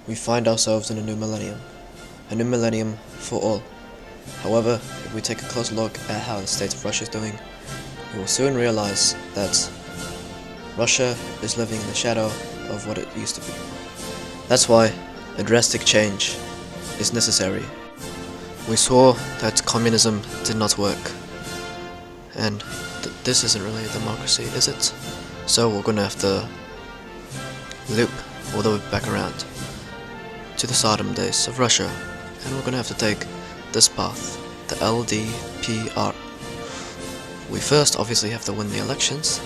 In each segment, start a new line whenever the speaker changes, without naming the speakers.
We find ourselves in a new millennium for all. However, if we take a close look at how the state of Russia is doing, we will soon realize that Russia is living in the shadow of what it used to be. That's why a drastic change is necessary. We saw that communism did not work, and this isn't really a democracy, is it? So we're gonna have to loop all the way back around to the Sodom days of Russia, and we're gonna have to take this path, the LDPR. We first obviously have to win the elections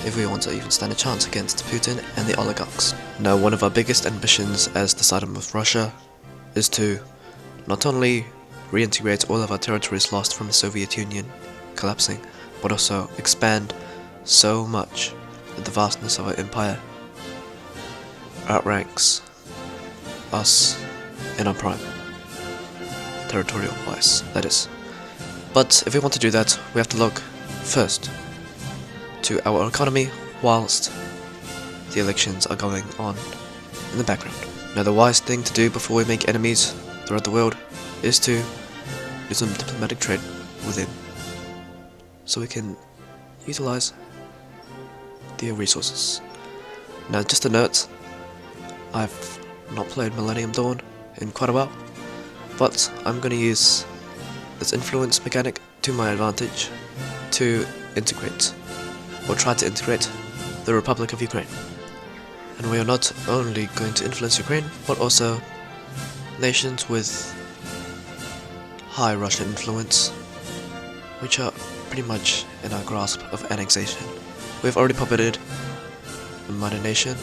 if we want to even stand a chance against Putin and the oligarchs. Now, one of our biggest ambitions as the Sodom of Russia is to not only reintegrate all of our territories lost from the Soviet Union collapsing, but also expand so much that the vastness of our empire outranks us in our prime, territorial wise, that is. But if we want to do that, we have to look first to our economy whilst the elections are going on in the background. Now, the wise thing to do before we make enemies throughout the world is to do some diplomatic trade with them, so we can utilize their resources. Now, just a note, I've not played Millennium Dawn in quite a while, but I'm going to use this influence mechanic to my advantage to integrate, or try to integrate, the Republic of Ukraine. And we are not only going to influence Ukraine, but also nations with high Russian influence, which are pretty much in our grasp of annexation. We've already puppeted a minor nation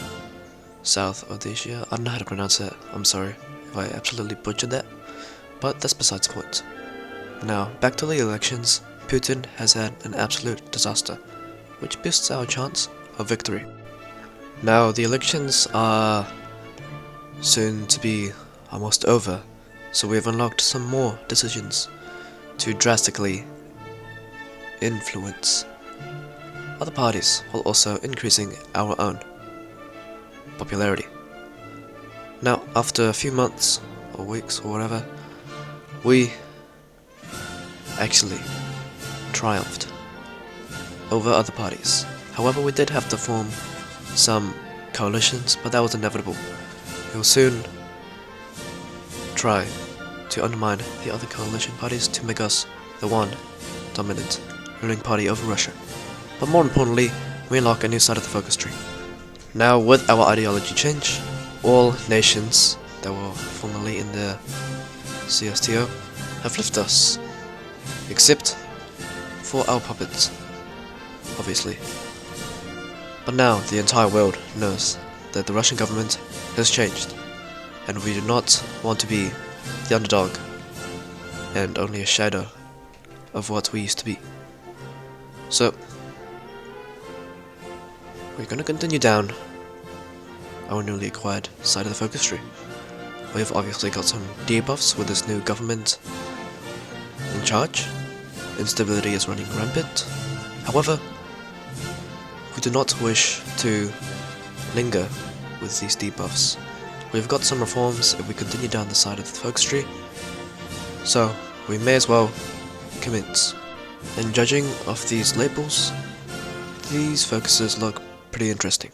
south of Asia. I don't know how to pronounce it, I'm sorry if I absolutely butchered that, but that's besides the point. Now, back to the elections. Putin has had an absolute disaster, which boosts our chance of victory. Now, the elections are soon to be almost over, so we have unlocked some more decisions to drastically influence other parties, while also increasing our own popularity. Now, after a few months or weeks or whatever, we actually triumphed over other parties. However, we did have to form some coalitions, but that was inevitable. We will soon try to undermine the other coalition parties to make us the one dominant ruling party over Russia. But more importantly, we unlock a new side of the focus tree. Now, with our ideology change, all nations that were formerly in the CSTO have left us, except for our puppets, obviously. But now the entire world knows that the Russian government has changed, and we do not want to be the underdog and only a shadow of what we used to be. So, we're gonna continue down our newly acquired side of the focus tree. We've obviously got some debuffs with this new government in charge. Instability is running rampant. However, we do not wish to linger with these debuffs. We've got some reforms if we continue down the side of the focus tree, so we may as well commence. And judging off these labels, these focuses look pretty interesting.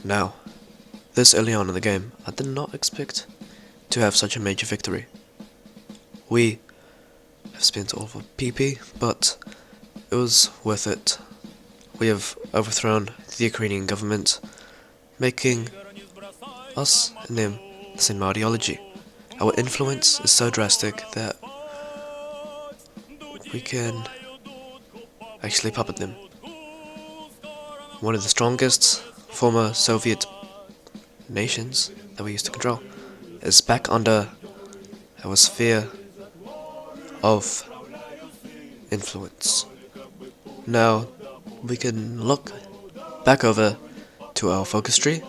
Now, this early on in the game, I did not expect to have such a major victory. We have spent all of our PP, but it was worth it. We have overthrown the Ukrainian government, making us and them the same ideology. Our influence is so drastic that we can actually puppet them. One of the strongest former Soviet nations that we used to control is back under our sphere of influence. Now, we can look back over to our focus tree.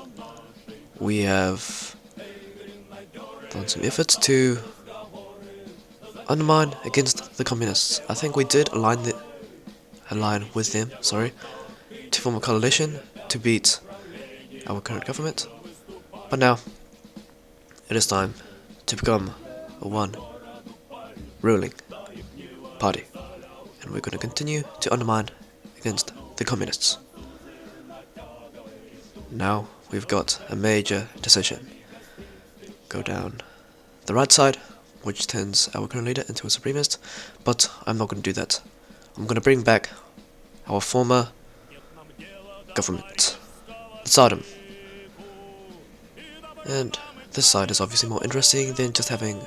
We have done some efforts to undermine against the communists. I think we did align with them, to form a coalition to beat our current government. But now, it is time to become one ruling party, and we're going to continue to undermine against the communists. Now we've got a major decision. Go down the right side, which turns our current leader into a supremacist, but I'm not going to do that. I'm going to bring back our former government, the Tsardom. And this side is obviously more interesting than just having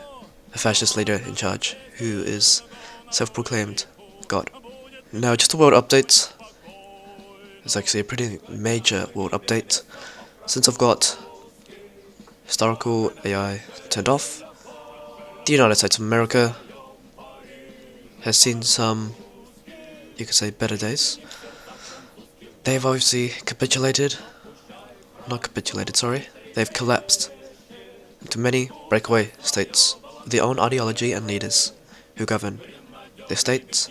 a fascist leader in charge who is self-proclaimed God. Now, just a world update. It's actually a pretty major world update, since I've got historical AI turned off. The United States of America has seen some, you could say, better days. They've obviously they've collapsed into many breakaway states with their own ideology and leaders who govern their states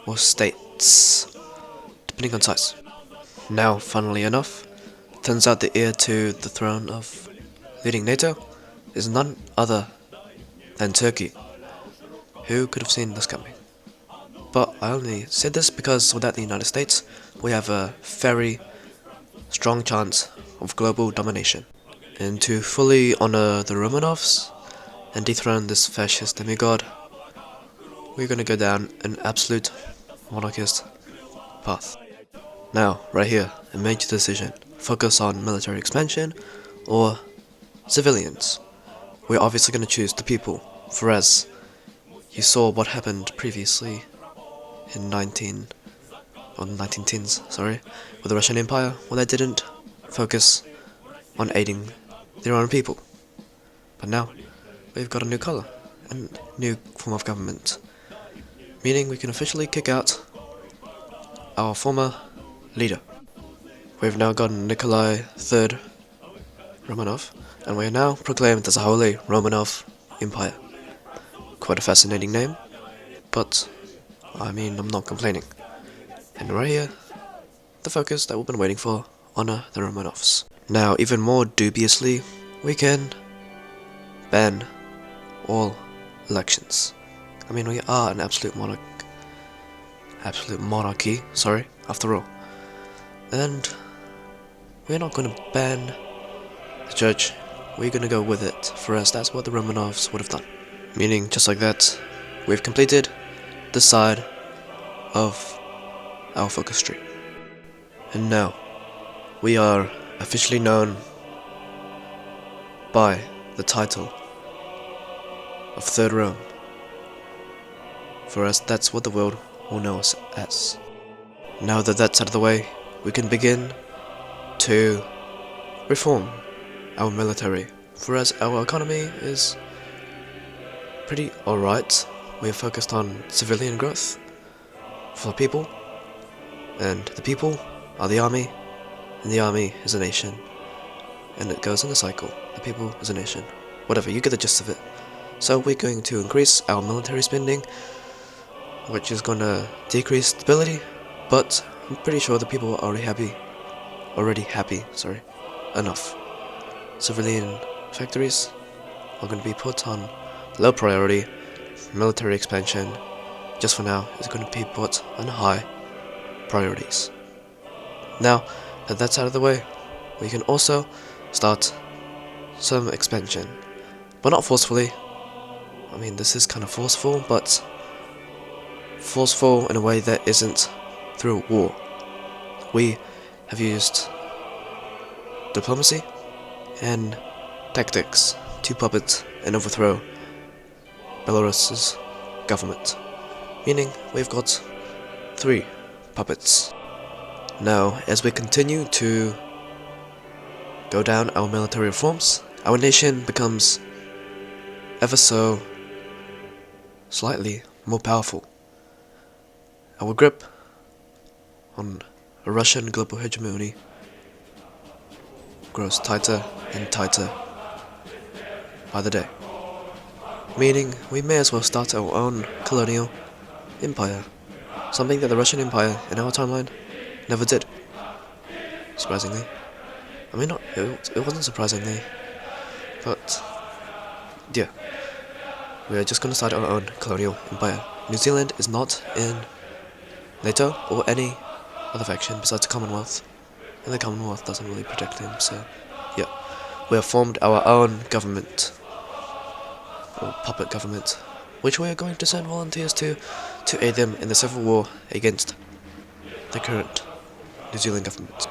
or states, depending on size. Now, funnily enough, turns out the heir to the throne of leading NATO is none other than Turkey. Who could have seen this coming? But I only said this because without the United States, we have a very strong chance of global domination. And to fully honor the Romanovs and dethrone this fascist demigod, we're gonna go down an absolute monarchist path. Now, right here, a major decision. Focus on military expansion or civilians. We're obviously gonna choose the people, for as you saw what happened previously in 1910s, with the Russian Empire, well, they didn't focus on aiding their own people. But now, we've got a new colour, and new form of government, meaning we can officially kick out our former leader. We've now got Nikolai III Romanov, and we are now proclaimed as a Holy Romanov Empire. Quite a fascinating name, but I mean, I'm not complaining. And right here, the focus that we've been waiting for, honor the Romanovs. Now, even more dubiously, we can ban all elections. I mean, we are an absolute monarchy, after all. And we're not going to ban the church, we're going to go with it, for us that's what the Romanovs would have done. Meaning, just like that, we've completed this side of our focus tree. And now, we are officially known by the title of Third Rome. For us, that's what the world will know us as. Now that that's out of the way, we can begin to reform our military. For us, our economy is pretty alright. We're focused on civilian growth for the people, and the people are the army, and the army is a nation, and it goes in a cycle. The people is a nation. Whatever, you get the gist of it. So we're going to increase our military spending, which is going to decrease stability, but I'm pretty sure the people are already happy enough. Civilian factories are going to be put on low priority. Military expansion, just for now, is going to be put on high priorities. Now that that's out of the way, we can also start some expansion, but not forcefully. I mean, this is kind of forceful, but forceful in a way that isn't through war. We have used diplomacy and tactics to puppet and overthrow Belarus's government, meaning we've got 3 puppets. Now, as we continue to go down our military reforms, our nation becomes ever so slightly more powerful. Our grip on a Russian global hegemony grows tighter and tighter by the day, meaning we may as well start our own colonial empire, something that the Russian Empire in our timeline never did, surprisingly. I mean, it wasn't surprisingly, But yeah, we are just going to start our own colonial empire. New Zealand is not in NATO or any other faction besides the Commonwealth, and the Commonwealth doesn't really protect them, so yeah. We have formed our own government, or puppet government, which we are going to send volunteers to aid them in the civil war against the current New Zealand government.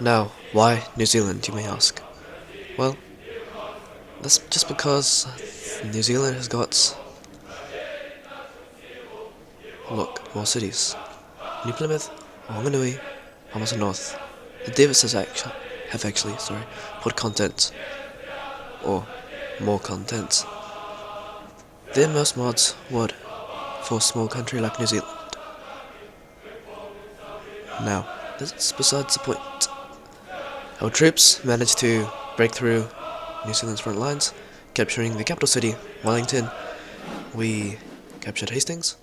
Now, why New Zealand, you may ask? Well, that's just because New Zealand has got, look, more cities. New Plymouth, Wanganui, Palmerston North. The Davises have actually put content, or more content, than most mods would for a small country like New Zealand. Now, that's besides the point. Our troops managed to break through New Zealand's front lines, capturing the capital city, Wellington. We captured Hastings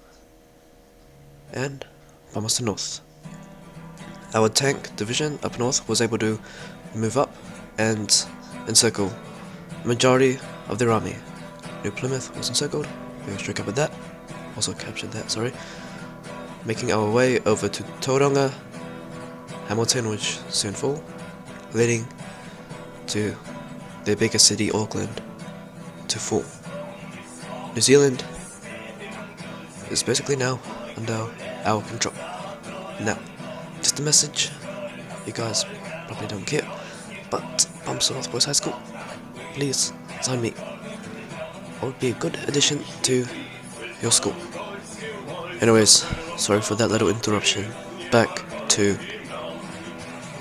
and Palmerston North. Our tank division up north was able to move up and encircle the majority of their army. New Plymouth was encircled, we were straight up with that, also captured that, making our way over to Tauranga, Hamilton, which soon fall, leading to the biggest city, Auckland, to fall. New Zealand is basically now under our control. Now, just a message, you guys probably don't care, but Palmerston North Boys High School, please sign me. I would be a good addition to your school. Anyways, sorry for that little interruption. Back to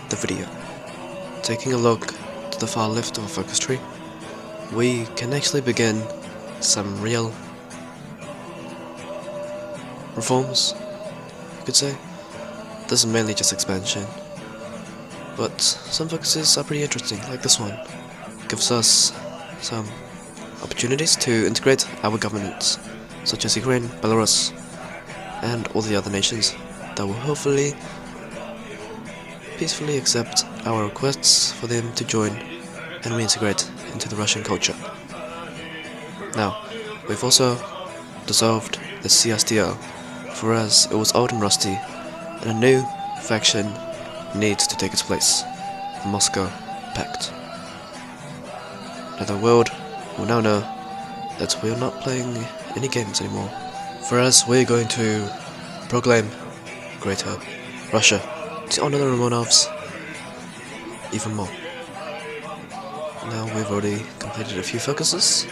the video. Taking a look to the far left of our focus tree, we can actually begin some real reforms, you could say. This is mainly just expansion, but some focuses are pretty interesting, like this one. Gives us some opportunities to integrate our governments, such as Ukraine, Belarus, and all the other nations that will hopefully peacefully accept our requests for them to join and reintegrate into the Russian culture. Now, we've also dissolved the CSTO, for as it was old and rusty, and a new faction needs to take its place, the Moscow Pact. Now the world will now know that we are not playing any games anymore, for as we're going to proclaim Greater Russia to honor the Romanovs even more. Now we've already completed a few focuses,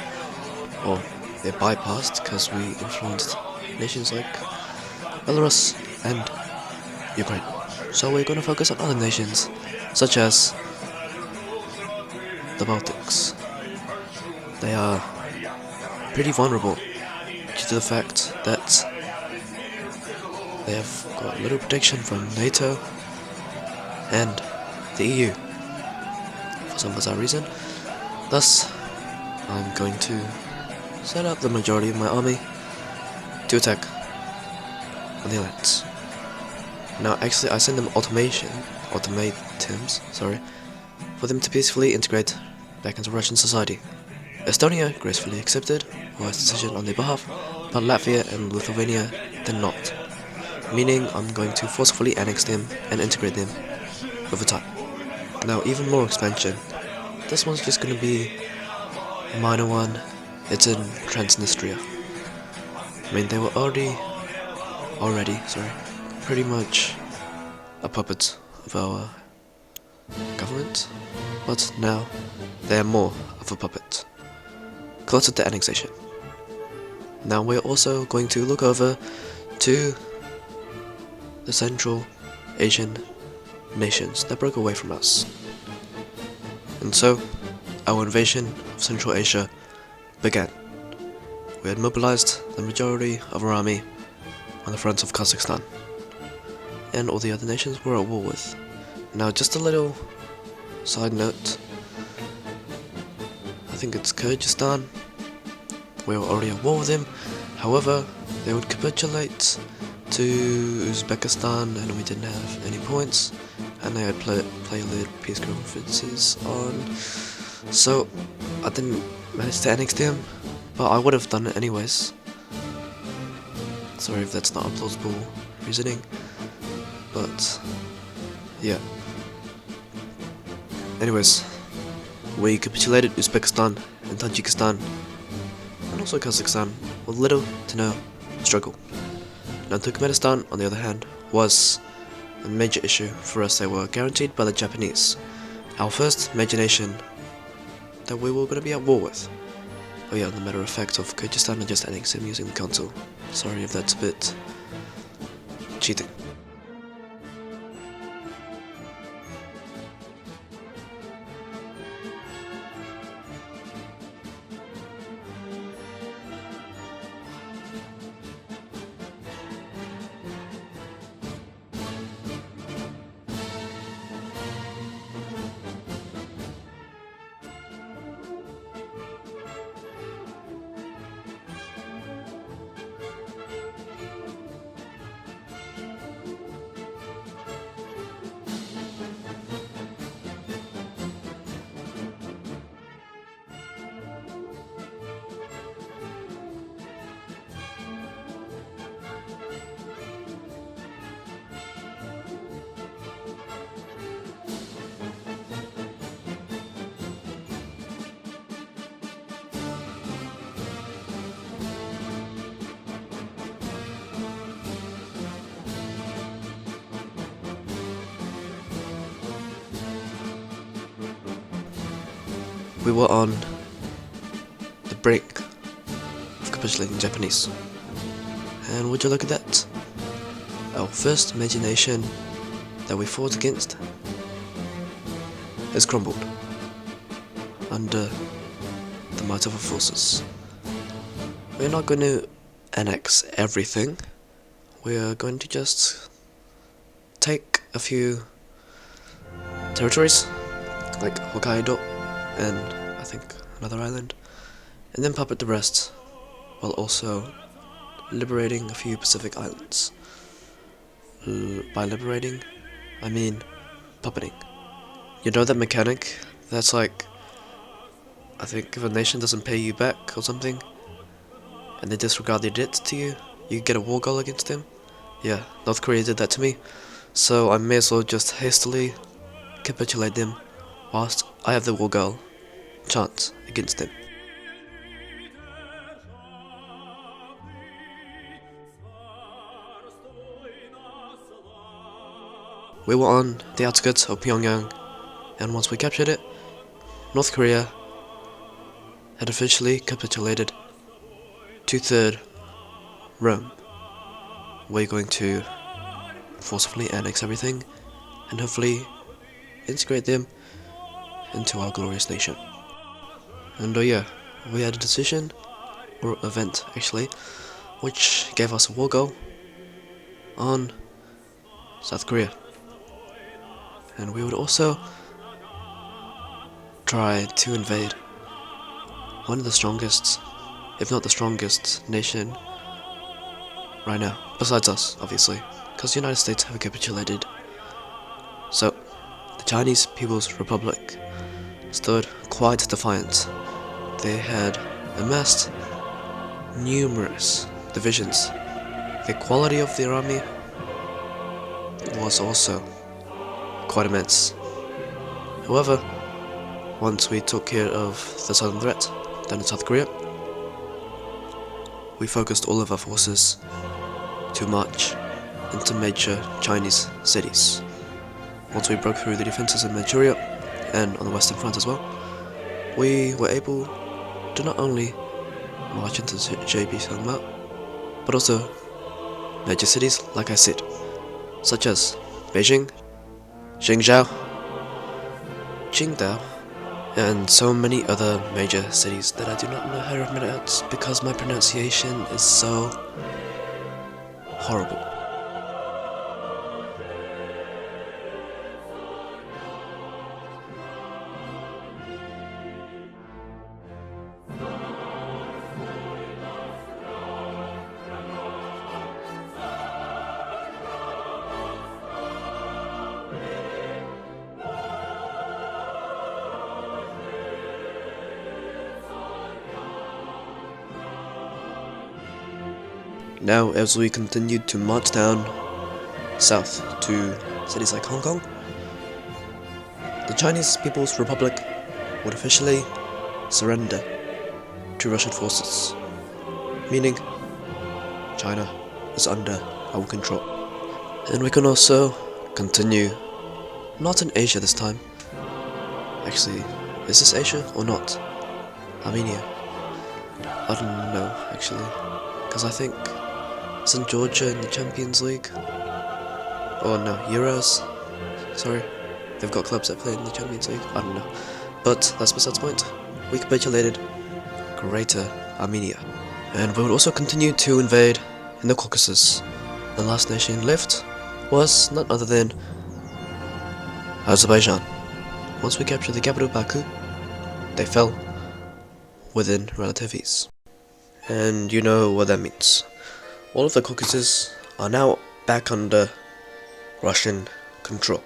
or they're bypassed because we influenced nations like Belarus and Ukraine. So we're going to focus on other nations, such as the Baltics. They are pretty vulnerable due to the fact that they have got little protection from NATO and the EU for some bizarre reason. Thus, I'm going to set up the majority of my army to attack on the Alliance. Now, actually, I send them ultimatums, for them to peacefully integrate back into Russian society. Estonia gracefully accepted Wise decision on their behalf, but Latvia and Lithuania did not, meaning I'm going to forcefully annex them and integrate them over time. Now, even more expansion. This one's just going to be a minor one. It's in Transnistria. I mean, they were already, pretty much a puppet of our government, but now they are more of a puppet, closer to annexation. Now we're also going to look over to the Central Asian nations that broke away from us. And so, our invasion of Central Asia began. We had mobilized the majority of our army on the front of Kazakhstan, and all the other nations we're at war with. Now, just a little side note, I think it's Kyrgyzstan. We were already at war with them, however, they would capitulate to Uzbekistan and we didn't have any points, and they had play-led peace conferences on, so I didn't manage to annex them, but I would have done it anyways. Sorry if that's not a plausible reasoning, but yeah. Anyways, we capitulated Uzbekistan and Tajikistan, and also Kazakhstan, with little to no struggle. Now Turkmenistan, on the other hand, was a major issue for us. They were guaranteed by the Japanese, our first major nation that we were going to be at war with. Oh yeah, the matter of fact of Kyrgyzstan and just annexing him using the console. Sorry if that's a bit cheating. We were on the brink of capitulating Japanese. And would you look at that? Our first major nation that we fought against has crumbled under the might of our forces. We're not going to annex everything. We're going to just take a few territories, like Hokkaido and I think another island, and then puppet the rest, while also liberating a few Pacific islands. By liberating, I mean puppeting. You know that mechanic? That's like, I think if a nation doesn't pay you back or something, and they disregard their debts to you, you get a war goal against them? Yeah, North Korea did that to me, so I may as well just hastily capitulate them whilst I have the war goal chance against them. We were on the outskirts of Pyongyang, and once we captured it, North Korea had officially capitulated to Third Rome. We're going to forcibly annex everything and hopefully integrate them into our glorious nation. And yeah, we had a decision, or event actually, which gave us a war goal on South Korea. And we would also try to invade one of the strongest, if not the strongest, nation right now, besides us, obviously, because the United States have capitulated. So, the Chinese People's Republic stood quite defiant. They had amassed numerous divisions. The quality of their army was also quite immense. However, once we took care of the southern threat down in South Korea, we focused all of our forces to march into major Chinese cities. Once we broke through the defenses in Manchuria and on the Western Front as well, we were able to not only march into JB Sangma, but also major cities, like I said, such as Beijing, Xingzhou, Qingdao, and so many other major cities that I do not know how to pronounce because my pronunciation is so horrible. Now, as we continued to march down south to cities like Hong Kong, the Chinese People's Republic would officially surrender to Russian forces, meaning China is under our control. And we can also continue, not in Asia this time. Actually, is this Asia or not? Armenia? I don't know, actually, because I think isn't Georgia in the Champions League? Oh no, Euros? Sorry, they've got clubs that play in the Champions League, I don't know. But that's besides the point. We capitulated Greater Armenia. And we would also continue to invade in the Caucasus. The last nation left was none other than Azerbaijan. Once we captured the capital Baku, they fell within relative ease. And you know what that means. All of the Caucasus are now back under Russian control.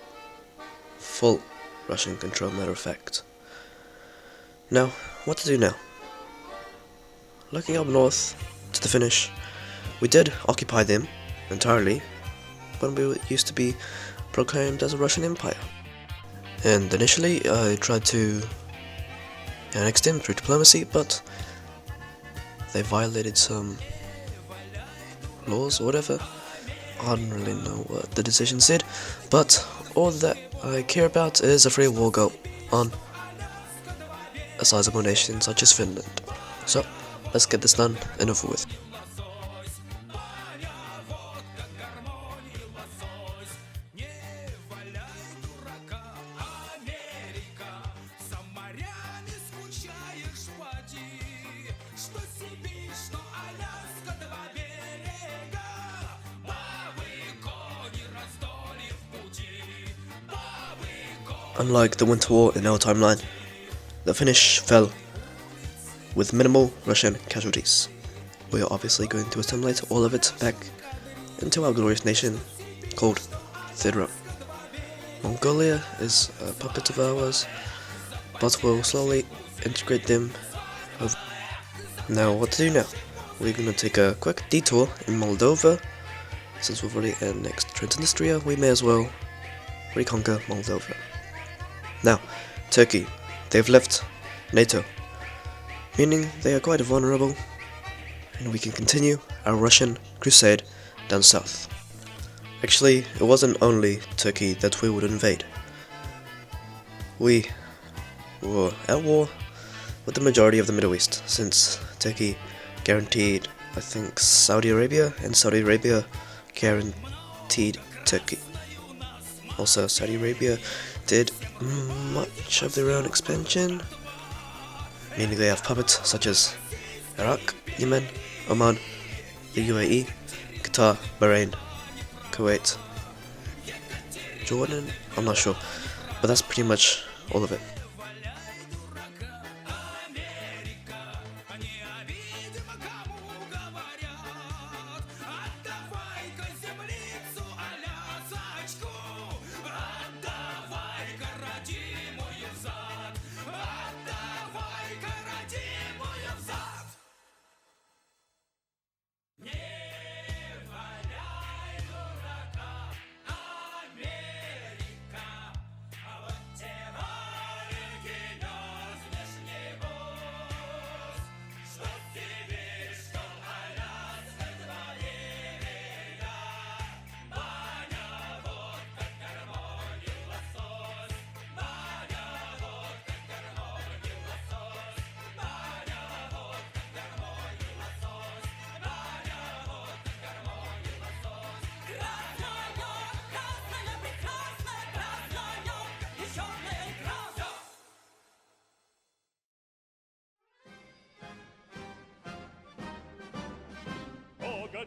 Full Russian control, matter of fact. Now, what to do now? Looking up north to the Finnish, we did occupy them entirely when we used to be proclaimed as a Russian Empire. And initially I tried to annex them through diplomacy, but they violated some laws or whatever. I don't really know what the decision said, but all that I care about is a free war go on a sizable nation such as Finland. So, let's get this done and over with. Unlike the Winter War in our timeline, the Finnish fell with minimal Russian casualties. We are obviously going to assimilate all of it back into our glorious nation called Third Rome. Mongolia is a puppet of ours, but we'll slowly integrate them over. Now, what to do now? We're going to take a quick detour in Moldova. Since we've already annexed Transnistria, we may as well reconquer Moldova. Now, Turkey, they've left NATO, meaning they are quite vulnerable, and we can continue our Russian crusade down south. Actually, it wasn't only Turkey that we would invade. We were at war with the majority of the Middle East, since Turkey guaranteed, I think, Saudi Arabia, and Saudi Arabia guaranteed Turkey. Also, Saudi Arabia did much of their own expansion, meaning they have puppets such as Iraq, Yemen, Oman, the UAE, Qatar, Bahrain, Kuwait, Jordan, I'm not sure, but that's pretty much all of it.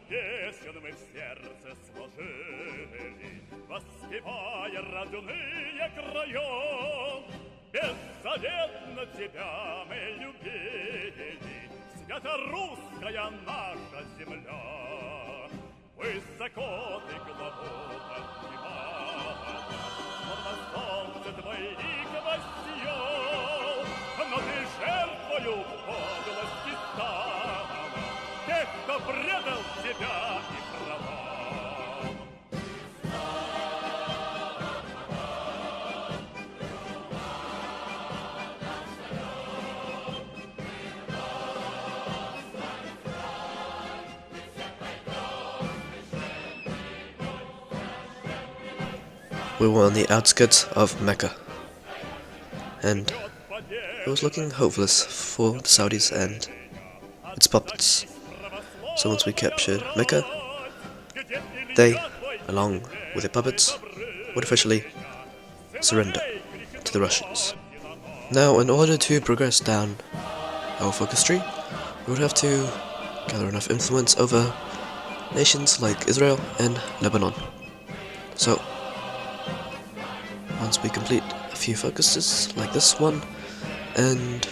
Песен мы в сердце сложили, воспевая родные края. Беззаветно тебя мы любили, свято-русская наша земля. Высоко ты главу поднимала, словно солнце твоих воссиял, но ты жертвою подлости стала. Тех, кто предал тебя,
We were on the outskirts of Mecca, and it was looking hopeless for the Saudis and its puppets. So once we captured Mecca, they, along with their puppets, would officially surrender to the Russians. Now, in order to progress down our focus tree, we would have to gather enough influence over nations like Israel and Lebanon. So, once we complete a few focuses, like this one, and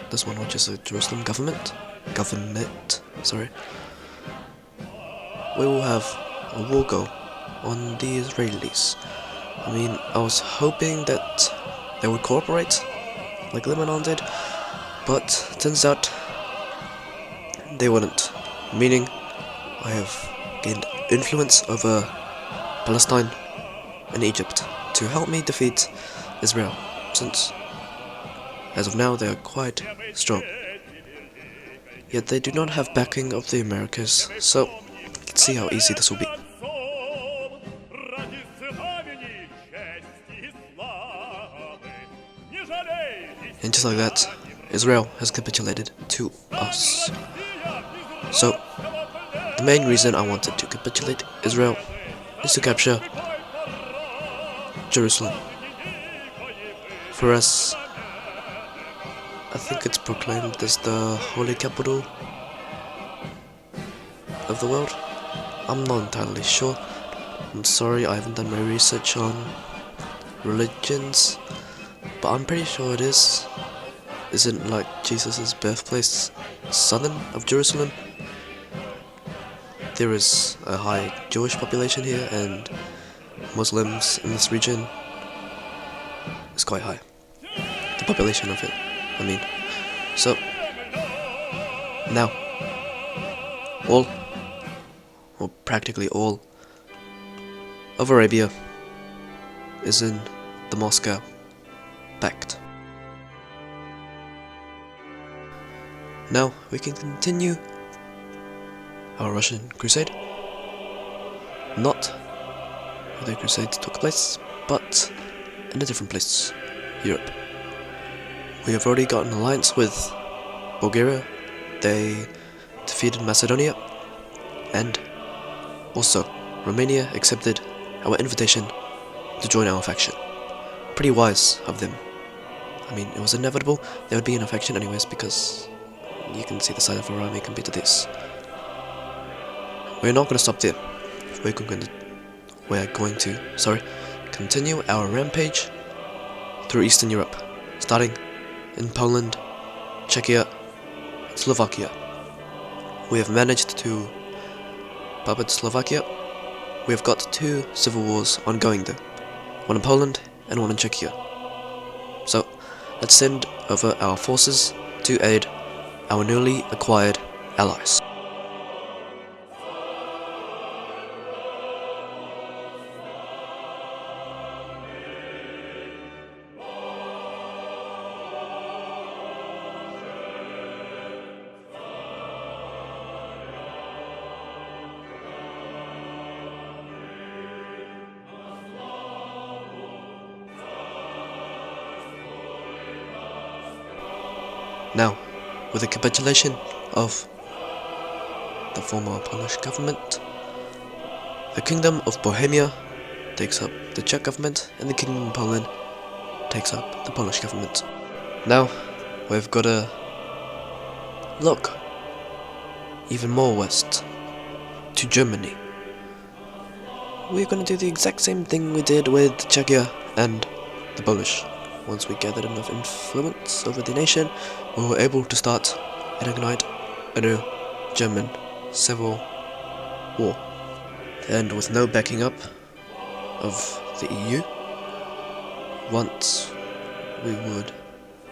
this one, which is a Jerusalem governorate, we will have a war go on the Israelis. I mean, I was hoping that they would cooperate, like Lebanon did, but turns out they wouldn't. Meaning, I have gained influence over Palestine and Egypt to help me defeat Israel, since, as of now, they are quite strong. Yet they do not have backing of the Americas, so let's see how easy this will be. And just like that, Israel has capitulated to us. So, the main reason I wanted to capitulate Israel is to capture Jerusalem. For us, I think it's proclaimed as the holy capital of the world. I'm not entirely sure. I'm sorry, I haven't done my research on religions, but I'm pretty sure it is. Isn't like Jesus' birthplace southern of Jerusalem? There is a high Jewish population here, and Muslims in this region is quite high. The population of it, I mean. So, now, all, or practically all, of Arabia is in the Moscow Pact. Now we can continue our Russian crusade. Not where the crusade took place, but in a different place, Europe. We have already got an alliance with Bulgaria. They defeated Macedonia, and also Romania accepted our invitation to join our faction. Pretty wise of them. I mean, it was inevitable there would be an faction anyways, because you can see the size of our army compared to this. We're not going to stop there. We're going to continue our rampage through Eastern Europe, starting in Poland, Czechia, and Slovakia. We have managed to puppet Slovakia. We have got 2 civil wars ongoing there, one in Poland and one in Czechia. So, let's send over our forces to aid our newly acquired allies. Now, with the capitulation of the former Polish government, the Kingdom of Bohemia takes up the Czech government, and the Kingdom of Poland takes up the Polish government. Now, we've got to look even more west, to Germany. We're going to do the exact same thing we did with Czechia and the Polish. Once we gathered enough influence over the nation, we were able to start and ignite a new German civil war. And with no backing up of the EU, once we would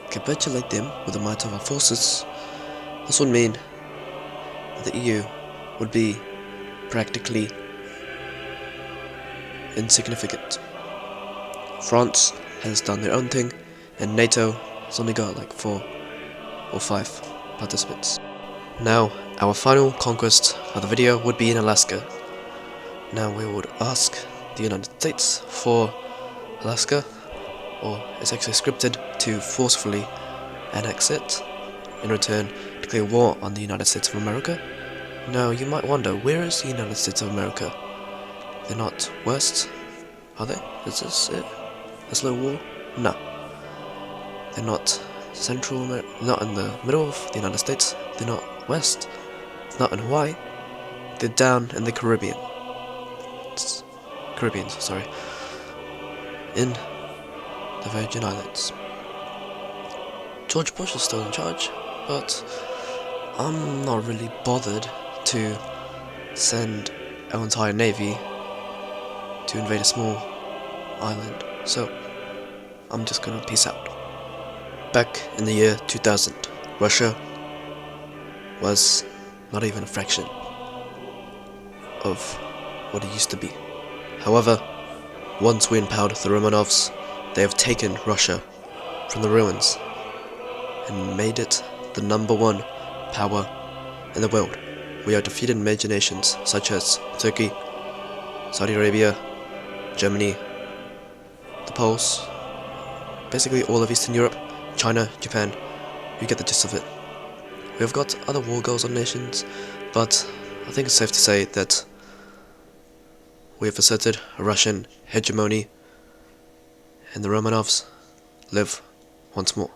capitulate them with the might of our forces, this would mean that the EU would be practically insignificant. France has done their own thing, and NATO has only got like 4 or 5 participants. Now, our final conquest of the video would be in Alaska. Now we would ask the United States for Alaska, or it's actually scripted to forcefully annex it, in return declare war on the United States of America. Now you might wonder, where is the United States of America? They're not west, are they? Is this it? This little war? No. They're not Central America, not in the middle of the United States, they're not west, not in Hawaii, they're down in the Caribbean, in the Virgin Islands. George Bush is still in charge, but I'm not really bothered to send our entire navy to invade a small island, so I'm just gonna peace out. Back in the year 2000, Russia was not even a fraction of what it used to be. However, once we empowered the Romanovs, they have taken Russia from the ruins and made it the #1 power in the world. We have defeated major nations such as Turkey, Saudi Arabia, Germany, the Poles, basically all of Eastern Europe, China, Japan. You get the gist of it. We have got other war goals on nations, but I think it's safe to say that we have asserted a Russian hegemony, and the Romanovs live once more.